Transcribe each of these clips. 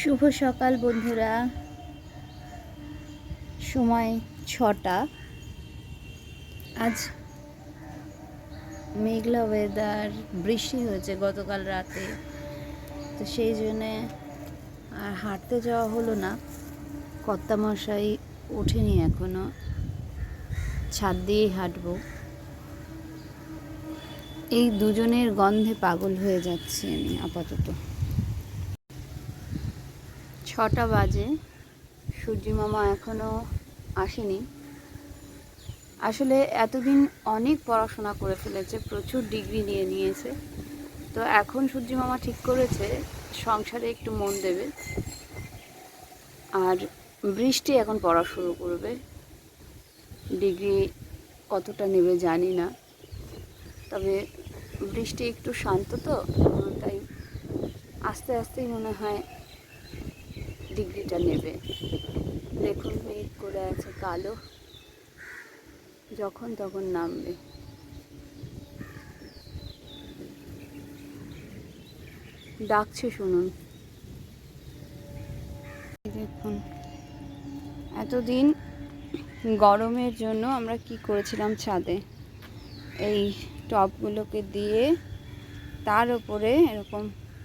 শুভ সকাল বন্ধুরা। সময় 6টা। আজ মেঘলা ওয়েদার, বৃষ্টি হয়েছে গতকাল রাতে, তো সেই জন্যে আর হাঁটতে যাওয়া হলো না। কর্তামশাই ওঠেনি এখনো, ছাদ দিয়েই হাঁটবো। এই দুজনের গন্ধে পাগল হয়ে যাচ্ছি আমি আপাতত। 6টা বাজে, সূর্যি মামা এখনও আসেনি। আসলে এতদিন অনেক পড়াশোনা করে ফেলেছে, প্রচুর ডিগ্রি নিয়ে নিয়েছে। তো এখন সূর্যি মামা ঠিক করেছে সংসারে একটু মন দেবে। আর বৃষ্টি এখন পড়া শুরু করবে। ডিগ্রি কতটা নেবে জানি না, তবে বৃষ্টি একটু শান্ত, তো তাই আস্তে আস্তেই মনে হয় ডিগ্রিটা নেবে। দেখুন, মেঘ করে আছে কালো, যখন তখন নামবে। ডাকছে, শুনুন। দেখুন, এতদিন গরমের জন্য আমরা কি করেছিলাম, ছাদে এই টবগুলোকে দিয়ে তার উপরে এরকম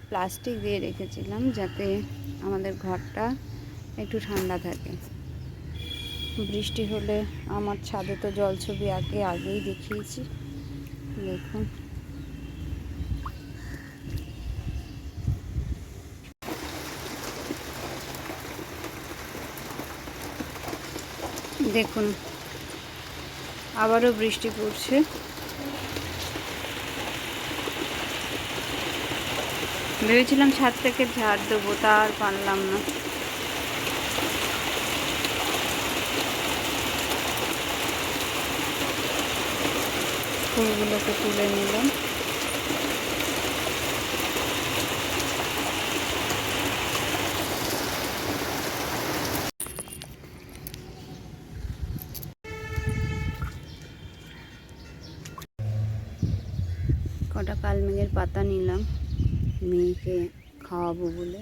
প্লাস্টিক দিয়ে রেখেছিলাম, যাতে আমাদের ঘরটা একটু ঠান্ডা থাকে। বৃষ্টি হলে আমার ছাদে তো জলছবি আগেই দেখিয়েছি। দেখুন, দেখুন আবারও বৃষ্টি পড়ছে। ভেবেছিলাম ছাদ থেকে ঝাড় দেবো, তা আর পারলাম না। ফুলগুলোকে তুলে নিলাম। কটা কালমেঘের পাতা নিলাম মেয়েকে খাওয়াবো বলে।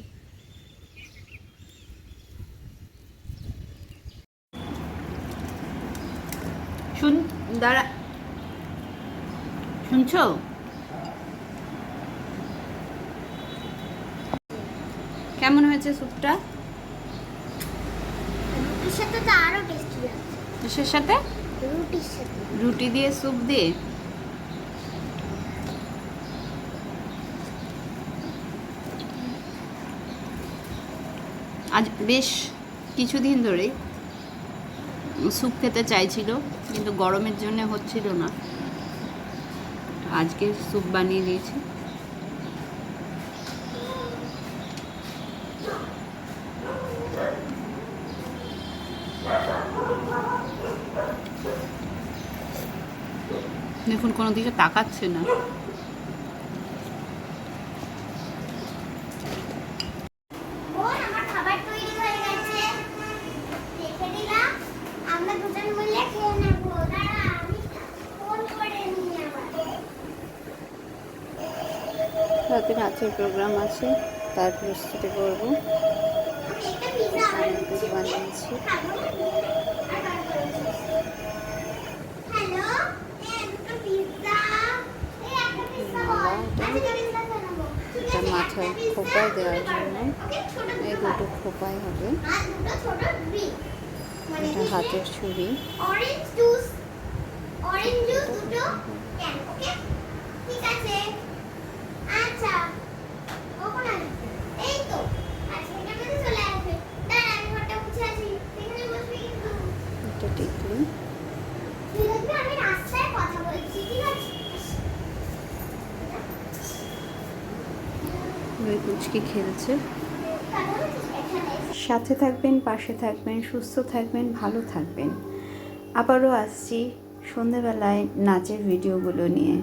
দাঁড়া, শুনছো? কেমন হয়েছে স্যুপটা? রুটির সাথে তো আরো টেস্টি লাগছে। কিসের সাথে? রুটির সাথে। রুটি দিয়ে স্যুপ দিয়ে? আজ বেশ কিছুদিন ধরেই স্যুপ খেতে চাইছিল, কিন্তু গরমের জন্য হচ্ছিল না। আজকে স্যুপ বানিয়ে দিয়েছি। দেখুন, কোনো দিকে তাকাচ্ছে না। রাতে নাচের প্রোগ্রাম আছে, তার প্রস্তুতি করবো। বানিয়েছি। এটা মাথায় খোপায় দেওয়ার জন্য, এই দুটো খোপায় হবে। এটা হাতের ছুরি। এটা টিকলি। ওই কুচকি খেলছে। সাথে থাকবেন, পাশে থাকবেন, সুস্থ থাকবেন, ভালো থাকবেন। আবারও আসছি সন্ধেবেলায় নাচের ভিডিওগুলো নিয়ে।